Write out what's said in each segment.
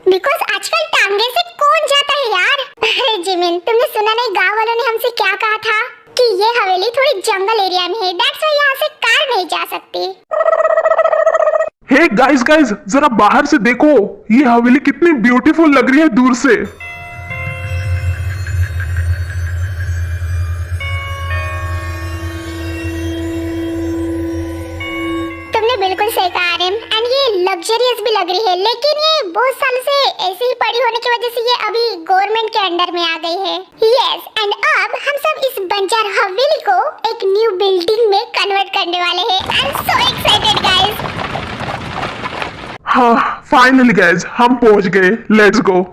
Because आजकल टांगे से कौन जाता है यार। अरे जिमिन, तुमने सुना नहीं गांव वालों ने हमसे क्या कहा था कि ये हवेली थोड़ी जंगल एरिया में है, दैट्स व्हाई यहाँ से कार नहीं जा सकती। हे गाइस गाइस, जरा बाहर से देखो, ये हवेली कितनी ब्यूटीफुल लग रही है दूर से। तुमने बिल्कुल सही कहा आर्यन, एंड ये लग्जरियस भी लग रही है, लेकिन ये बहुत सालों से ऐसे ही पड़ी होने की वजह से ये अभी गवर्नमेंट के अंडर में आ गई है। यस, एंड अब हम सब इस बंजर हवेली को एक न्यू बिल्डिंग में कन्वर्ट करने वाले हैं। I am so excited guys. हाँ, फाइनली गाइस, हम पहुंच गए, let's go.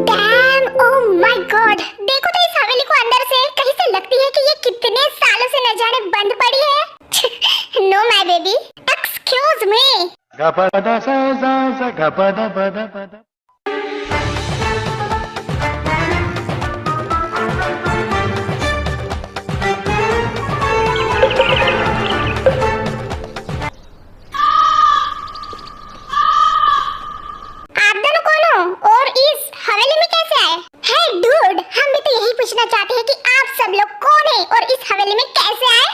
Dam, oh my God, देखो तो इस हवेली को अंदर से कहीं से लगती है कि ये कितने सालों से न जाने बंद पड़ी है। No my baby, excuse me. गपदा सा सा सा गपदा पदा पदा। आप दोनों कौन हो और इस हवेली में कैसे आए? हे डूड, हम भी तो यही पूछना चाहते हैं कि आप सब लोग कौन हैं और इस हवेली में कैसे आए?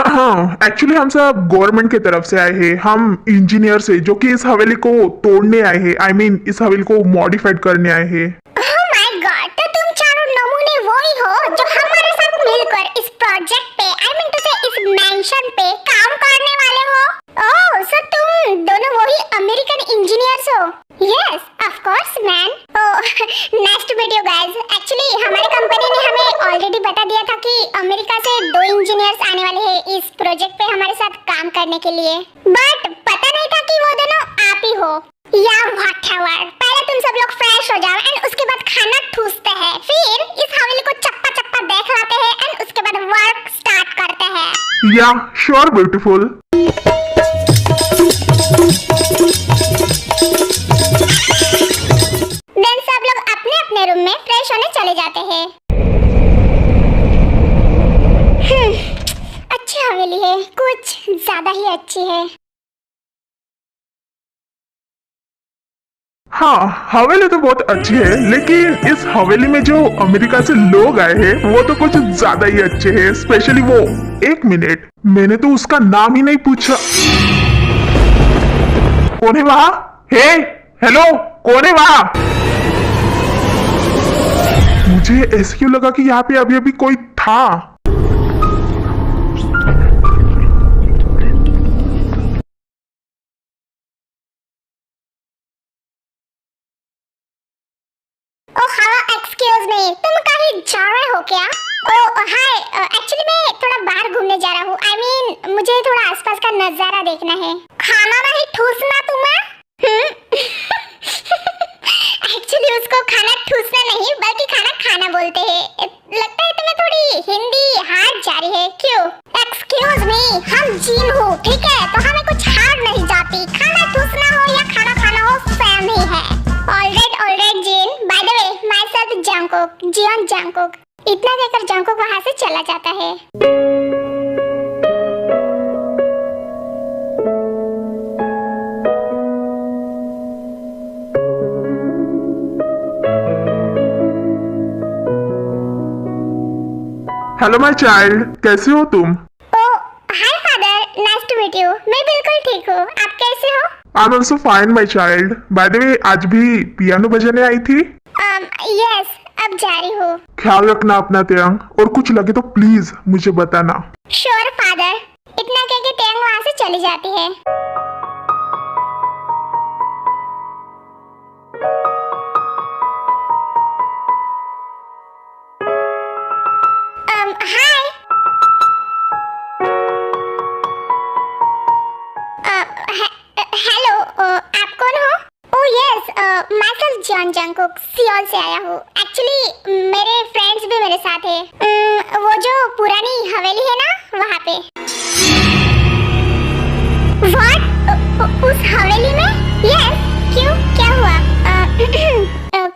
हाँ, एक्चुअली हम सब गवर्नमेंट की तरफ से आए हैं, हम इंजीनियर से जो कि इस हवेली को तोड़ने आए हैं, आई मीन इस हवेली को मॉडिफाइड करने आए हैं। ओह माय गॉड, तो तुम चारों नमूने वही हो जो हमारे साथ मिलकर इस प्रोजेक्ट पे, आई मीन टू से इस मेंशन पे काम करने वाले हो। ओह, सो तुम दोनों वही अमेरिकन इंजीनियर्स हो? Yes, of course man. Oh, nice to meet you guys. Actually हमारी कंपनी ने हमें ऑलरेडी बता दिया था कि अमेरिका से 2 इंजीनियर्स आने वाले हैं इस प्रोजेक्ट पे हमारे साथ काम करने के लिए, बट पता नहीं था कि वो दोनों आप ही हो या व्हाटएवर। पहले तुम सब लोग फ्रेश हो जाओ एंड उसके बाद खाना ठूसते हैं, फिर इस हवेली को चप्पा चप्पा देख लाते हैं एंड उसके बाद वर्क स्टार्ट करते हैं। या श्योर ब्यूटीफुल। देन सब लोग अपने अपने रूम में फ्रेश होने चले जाते हैं। अच्छी हवेली है, कुछ ज्यादा ही अच्छी है। हाँ, हवेली तो बहुत अच्छी है, लेकिन इस हवेली में जो अमेरिका से लोग आए हैं वो तो कुछ ज्यादा ही अच्छे हैं, स्पेशली वो। एक मिनट, मैंने तो उसका नाम ही नहीं पूछा। कौन है वहाँ? हे, हेलो, कौन है वहाँ? मुझे ऐसे क्यों लगा कि यहाँ पे अभी अभी कोई था। ओह हाँ, एक्सक्यूज मी, तुम कहीं जा रहे हो क्या? ओह हाय, एक्चुअली मैं थोड़ा बाहर घूमने जा रहा हूँ, आई मीन मुझे थोड़ा आसपास का नजारा देखना है। खाना नहीं ठूसना तुम्हें? एक्चुअली उसको खाना ठूसना नहीं बल्कि खाना खाना बोलते हैं। लगता है तुम्हें थोड़ी हिंदी हार्ड जा रही है, क्यों? एक्सक्यूज मी, हम जीन हो, ठीक है, तो हमें कुछ हार्ड नहीं जाती। खाना ठूसना हो या खाना खाना हो, सेम ही है। Alright Jin, by the way myself Jungkook, Jeon Jungkook. इतना कहकर जंगकुक वहां से चला जाता है। हेलो माय चाइल्ड, कैसे हो तुम? Oh hi father, nice to meet you. मैं बिल्कुल ठीक हूँ, आप कैसे हो? I am also fine my child. By the way, आज भी पियानो बजाने आई थी? यस, अब जा रही हूँ। ख्याल रखना अपना तेयंग, और कुछ लगे तो प्लीज मुझे बताना। Sure father. इतना कह के तेयंग वहाँ से चली जाती है। हाय। हेलो, आप कौन हो? Oh yes, my self John Jungkook, Seoul से आया हूँ। एक्चुअली मेरे फ्रेंड्स भी मेरे साथ है। वो जो पुरानी हवेली है ना, वहाँ पे। व्हाट? उस हवेली में? यस। क्यों, क्या हुआ?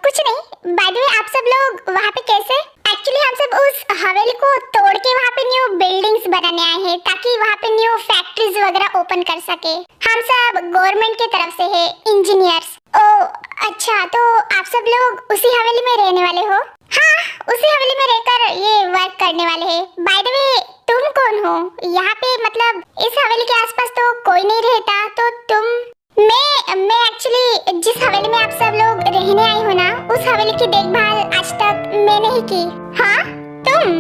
कुछ नहीं। बाय द वे, आप सब लोग वहाँ पे कैसे? एक्चुअली हम सब उस हवेली को तोड़ के वहाँ पे न्यू बिल्डिंग्स बनाने आए हैं, ताकि वहाँ पे न्यू फैक्ट्रीज वगैरह ओपन कर सके। हम सब गवर्नमेंट की तरफ से है, इंजीनियर्स। ओह अच्छा, तो आप सब लोग उसी हवेली में रहने वाले हो? हाँ, उसी हवेली में रहकर ये वर्क करने वाले हैं। बाय द वे, तुम कौन हो? यहाँ पे मतलब इस हवेली के आसपास तो कोई नहीं रहता, तो तुम? मैं एक्चुअली जिस हवेली में आप सब लोग रहने आए हो ना, उस हवेली की देखभाल आज तक मैंने ही की। हाँ, तुम?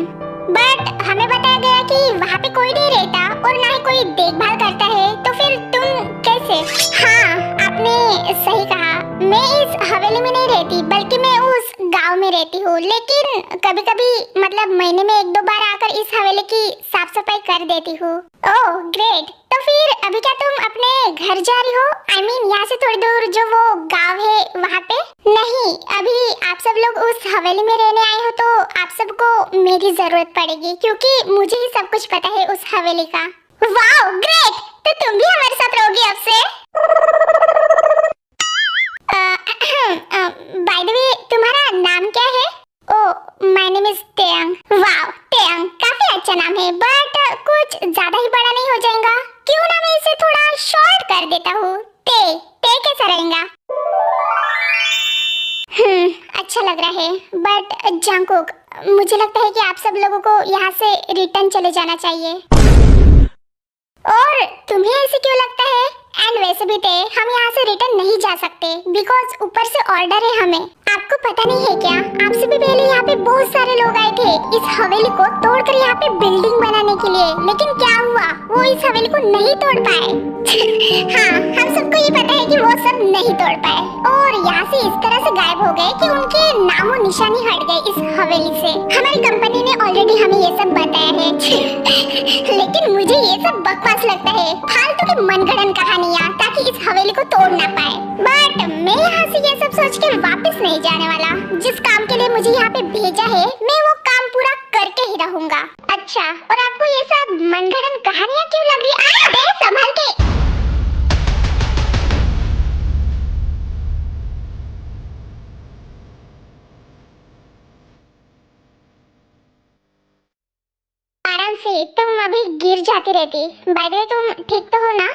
बट हमें बताया गया कि वहाँ पे कोई नहीं रहता और ना ही कोई देखभाल करता है, तो फिर तुम कैसे? हाँ, आपने सही कहा। मैं इस हवेली में नहीं रहती, बल्कि मैं उस गांव में रहती हूँ। लेकिन कभी कभी मतलब महीने में 1-2 बार आकर इस हवेली की साफ सफाई कर देती हूँ। Oh great. तो फिर अभी क्या तुम अपने घर जा रही हो? आई मीन यहाँ से थोड़ी दूर जो वो गांव है वहाँ पे? नहीं, अभी आप सब लोग उस हवेली में रहने आए हो, तो आप सबको मेरी जरूरत पड़ेगी, क्योंकि मुझे ही सब कुछ पता है उस हवेली का। वाओ ग्रेट, तो तुम भी हमारे साथ रहोगी अब से? बाय द वे, तुम्हारा नाम क्या है? ओह, माय नेम इज तेयंग। वाओ तेयंग, काफी अच्छा नाम है, बट कुछ ज्यादा ही बड़ा नहीं हो जाएगा? क्यों ना मैं इसे थोड़ा शॉर्ट कर देता हूँ। ते कैसा रहेगा? अच्छा लग रहा है, बट जंगकुक, मुझे लगता है कि आप सब लोगों को यहाँ से रिटर्न चले जाना चाहिए। और तुम्हें ऐसे क्यों लगता है? एंड वैसे भी हम यहाँ से रिटर्न नहीं जा सकते, बिकॉज ऊपर से ऑर्डर है हमें। आपको पता नहीं है क्या? आपसे भी पहले यहाँ पे बहुत सारे लोग आए थे इस हवेली को तोड़कर यहाँ पे बिल्डिंग बनाने के लिए, लेकिन क्या हुआ? वो इस हवेली को नहीं तोड़ पाए। हाँ, हम सबको ये पता है कि वो सब नहीं तोड़ पाए और यहाँ से इस तरह से गायब हो गए कि उनके नामो निशानी हट गए इस हवेली से। हमारी कंपनी ने ऑलरेडी हमें ये सब बताया है। लेकिन मुझे ये सब बकवास लगता है, फालतू की मनगढ़ंत कहानियाँ, ताकि इस हवेली को तोड़ ना पाए। बट मैं यहाँ से ये सब सोच के वापस नहीं जाने वाला। जिस काम के लिए मुझे यहाँ पे भेजा है, मैं वो काम पूरा करके ही रहूंगा। अच्छा, और आपको ये सब मनगढ़ंत कहानियाँ क्यों लग रही है? संभाल के। आराम से, तुम अभी गिर जाती रहती। बाय द वे, तुम ठीक तो हो ना?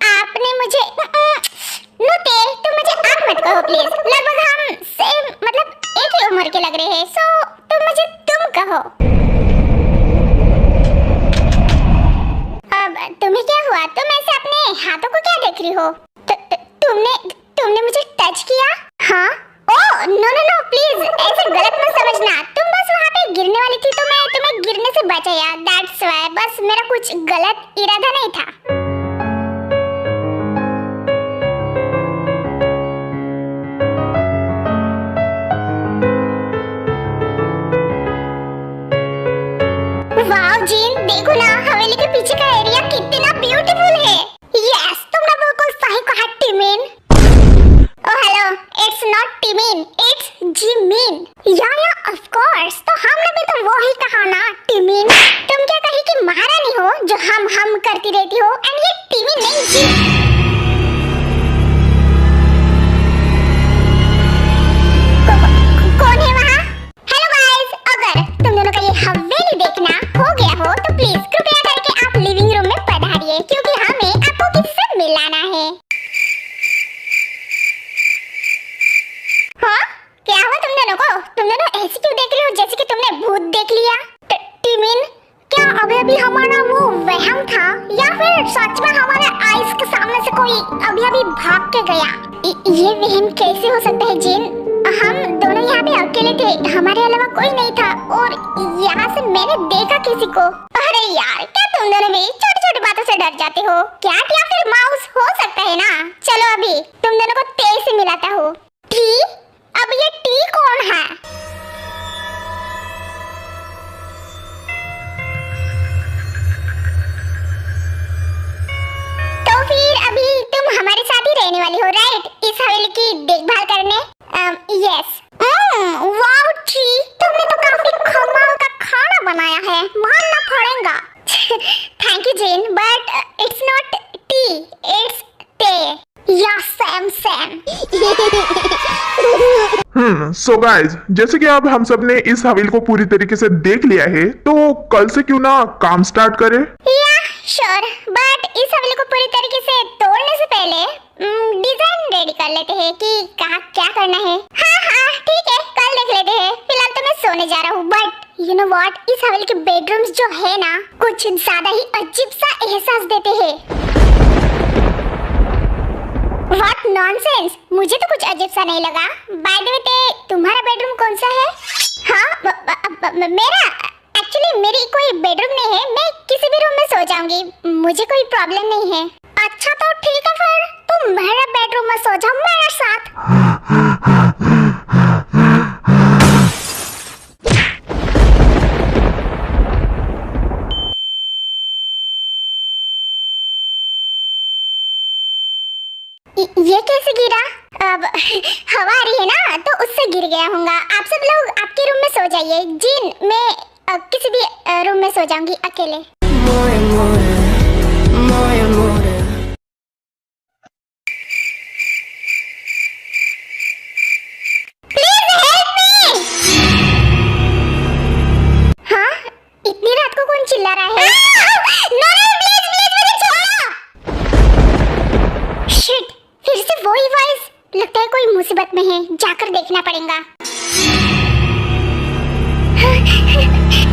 आपने मुझे नुते, तुम मुझे आप मत कहो प्लीज। लगभग हम सेम मतलब एक ही उम्र के लग रहे हैं, सो तुम मुझे तुम कहो। अब तुम्हें क्या हुआ? तुम ऐसे अपने हाथों को क्या देख रही हो? तुमने मुझे टच किया? हाँ? ओह नो प्लीज, ऐसे गलत मत समझना। तुम बस वहाँ पे गिरने वाली थी, तो मैं तुम्हें गिरने से बचाया, दैट्स व्हाई। बस मेरा कुछ गलत इरादा नहीं था। वाओ जीन, देखो ना हवेली के पीछे का एरिया कितना ब्यूटीफुल है। यस, तुमने बिल्कुल सही कहा Timin. Oh hello, it's not Timin, it's Jimin. Yeah of course, तो हमने भी तो वो ही कहा ना, टिमिन। तुम क्या कही कि महारानी हो जो हम करती रहती हो, एंड ये टिमिन नहीं जी। कौन है वहाँ? हेलो गाइस, अगर तुम दोनों का ये हवेली देखना हो गया हो, तो प्लीज कृपया करके आप लिविंग रूम में पधारिए, क्योंकि हमें आपको किसी से मिलाना है। हाँ? क्या हुआ तुम दोनों को? तुम दोनों ऐसे क्यों देख रहे हो जैसे कि तुमने भूत देख लिया? टिमिन, क्या अभी अभी हमारा वो वहम था या फिर सच में हमारे आइस के सामने से कोई अभी अभी भाग के गया? ये वहम कैसे हो सकता है जिन? हम दोनों यहाँ पे अकेले थे, हमारे अलावा कोई नहीं था और यहाँ से मैंने देखा किसी को। अरे यार, क्या तुम दोनों भी छोटी छोटी बातों से डर जाते हो? कैट या फिर माउस हो सकता है ना? चलो अभी तुम दोनों को तेज से मिलाता हूँ। टी? अब ये टी कौन है? तो फिर अभी तुम हमारे साथ ही रहने वाली हो, राइट? इस हवेली की देखभाल करने? यस। वाओ टी, तुमने तो काफी कमाल का खाना बनाया है, मानना पड़ेगा। Thank you Jin, but it's not tea, it's Tae. या सैम सैम। सो गाइज, जैसे कि अब हम सब ने इस हवेली को पूरी तरीके से देख लिया है, तो कल से क्यों ना काम स्टार्ट करें? या श्योर, बट इस हवेली को पूरी तरीके से तोड़ने से पहले डिजाइन रेडी कर लेते हैं कि कहाँ क्या करना है। हाँ ठीक है, कल देख लेते हैं। फिलहाल तो मैं सोने जा रहा हूँ, बट यू नो व्हाट, इस हवेली के बेडरूम्स जो है ना, कुछ ज्यादा ही अजीब सा एहसास देते हैं। व्हाट नॉनसेंस, मुझे तो कुछ अजीब सा नहीं लगा। बाय द वे, तुम्हारा बेडरूम कौन सा है? हाँ मेरा एक्चुअली मेरी कोई बेडरूम नहीं है, मैं किसी भी रूम में सो जाऊंगी, मुझे कोई प्रॉब्लम नहीं है। अच्छा तो ठीक है, फिर तुम मेरे बेडरूम में सो जाओ मेरे साथ। ये कैसे गिरा? अब हवा आ रही है ना, तो उससे गिर गया होगा। आप सब लोग आपके रूम में सो जाइए, जिन मैं किसी भी रूम में सो जाऊंगी अकेले। Please help me. हाँ, इतनी रात को कौन चिल्ला रहा है? नहीं प्लीज प्लीज मुझे छोड़ो। शिट, फिर से वही वॉइस। लगता है कोई मुसीबत में है, जाकर देखना पड़ेगा।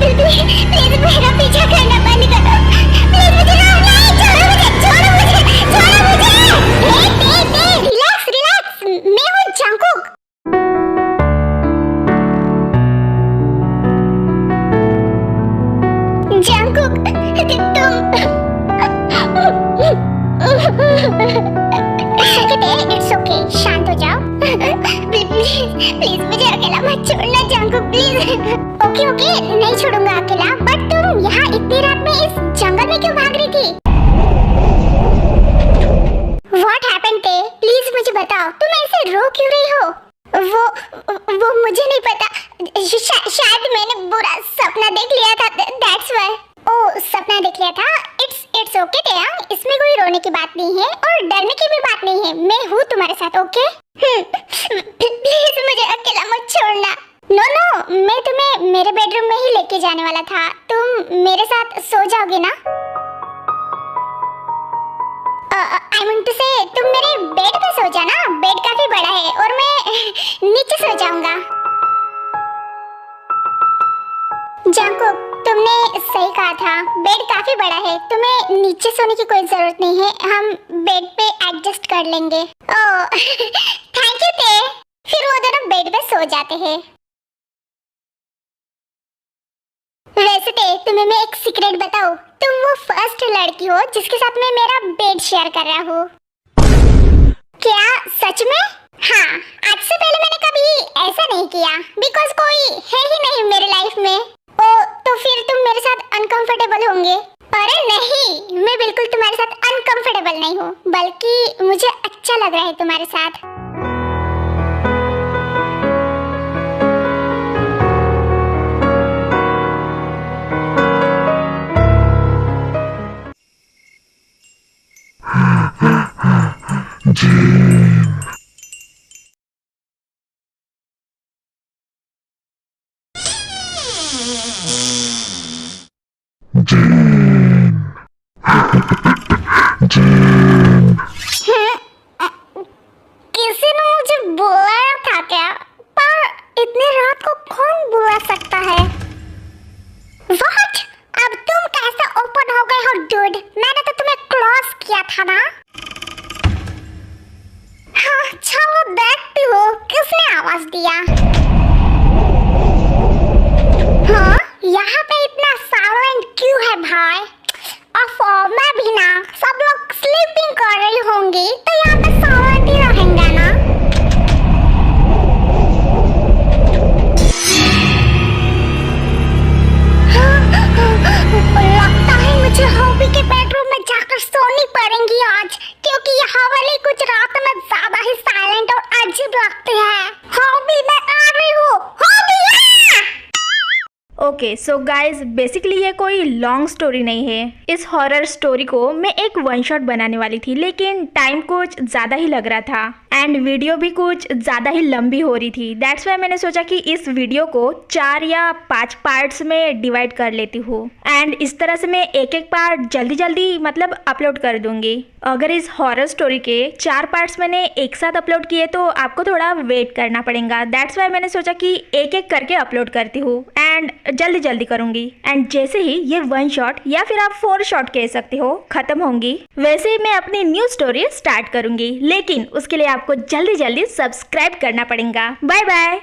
प्लीज मेरा पीछा करना बंद करो। प्लीज मुझे नहीं, छोड़ो मुझे। रिलैक्स, मैं हूँ जंकुक। इट्स ओके, शांत हो जाओ। प्लीज मुझे अकेला मत छोड़ना जंकुक, प्लीज। ओके नहीं छोड़ूंगा अकेला, बट तुम यहाँ इतनी रात में इस जंगल में क्यों भाग रही थी? What happened थे? प्लीज मुझे बताओ, तुम ऐसे रो क्यों रही हो? वो मुझे नहीं पता, शायद मैंने बुरा सपना देख लिया था, दैट्स व्हाई। ओह, सपना देख लिया था? इट्स ओके तेया, इसमें कोई रोने की बात नहीं है और डरने की भी बात नहीं है, मैं हूँ तुम्हारे साथ, ओके? प्लीज मुझे अकेला मत छोड़ना। नो, मैं तुम्हें मेरे बेडरूम में ही लेके जाने वाला था, तुम मेरे साथ सो जाओगे ना? आई मीन टू से, तुम मेरे बेड पे सो जाना, बेड काफी बड़ा है और मैं नीचे सो जाऊंगा। जंकुक, तुमने सही कहा था, बेड काफी बड़ा है, तुम्हें नीचे सोने की कोई जरूरत नहीं है, हम बेड पे एडजस्ट कर लेंगे। ओह थैंक यू ते। फिर वो दोनों बेड पे सो जाते हैं। वैसे ते, तुम्हें मैं एक सीक्रेट बताऊं, तुम वो फर्स्ट लड़की हो जिसके साथ मैं मेरा बेड शेयर कर रहा हूँ। क्या सच में? हाँ, आज से पहले मैंने कभी ऐसा नहीं किया, बिकॉज कोई है ही नहीं मेरे लाइफ में। ओ, तो फिर तुम मेरे साथ अनकंफर्टेबल होंगे? अरे नहीं, मैं बिल्कुल तुम्हारे साथ अनकंफर्टेबल नहीं हूँ, बल्कि मुझे अच्छा लग रहा है तुम्हारे साथ। किसी ने मुझे बुलाया था क्या? पर इतनी रात को कौन बुला सकता है? What? अब तुम कैसे लिया। हाँ, यहाँ पे इतना साइलेंट क्यों है भाई? मैं भी ना, सब लोग स्लीपिंग कर रही होंगी तो यहाँ पे साइलेंट ही रहेंगे ना। लगता है मुझे हॉबी के बेडरूम में जाकर सोनी पड़ेंगी आज, क्योंकि यहाँ वाली कुछ रात में ज्यादा ही साइलेंट और अजीब लगती है। हॉबी मैं आ रही हूँ, hobby okay so guys basically ये कोई लॉन्ग स्टोरी नहीं है। इस हॉरर स्टोरी को मैं एक वन शॉट बनाने वाली थी, लेकिन टाइम कुछ ज़्यादा ही लग रहा था एंड वीडियो भी कुछ ज़्यादा ही लंबी हो रही थी। दैट्स वाई मैंने सोचा कि इस वीडियो को 4 या 5 पार्ट्स में डिवाइड कर लेती हूँ एंड इस तरह से मैं एक एक पार्ट जल्दी जल्दी मतलब अपलोड कर दूंगी। अगर इस हॉरर स्टोरी के 4 पार्ट्स मैंने एक साथ अपलोड किए तो आपको थोड़ा वेट करना पड़ेगा। दैट्स वाई मैंने सोचा कि एक एक करके अपलोड करती हूँ एंड जल्दी जल्दी करूंगी एंड जैसे ही ये 1 शॉट या फिर आप 4 शॉट कह सकते हो खत्म होंगी, वैसे ही मैं अपनी न्यू स्टोरी स्टार्ट करूंगी। लेकिन उसके लिए आपको जल्दी जल्दी सब्सक्राइब करना पड़ेगा। Bye bye.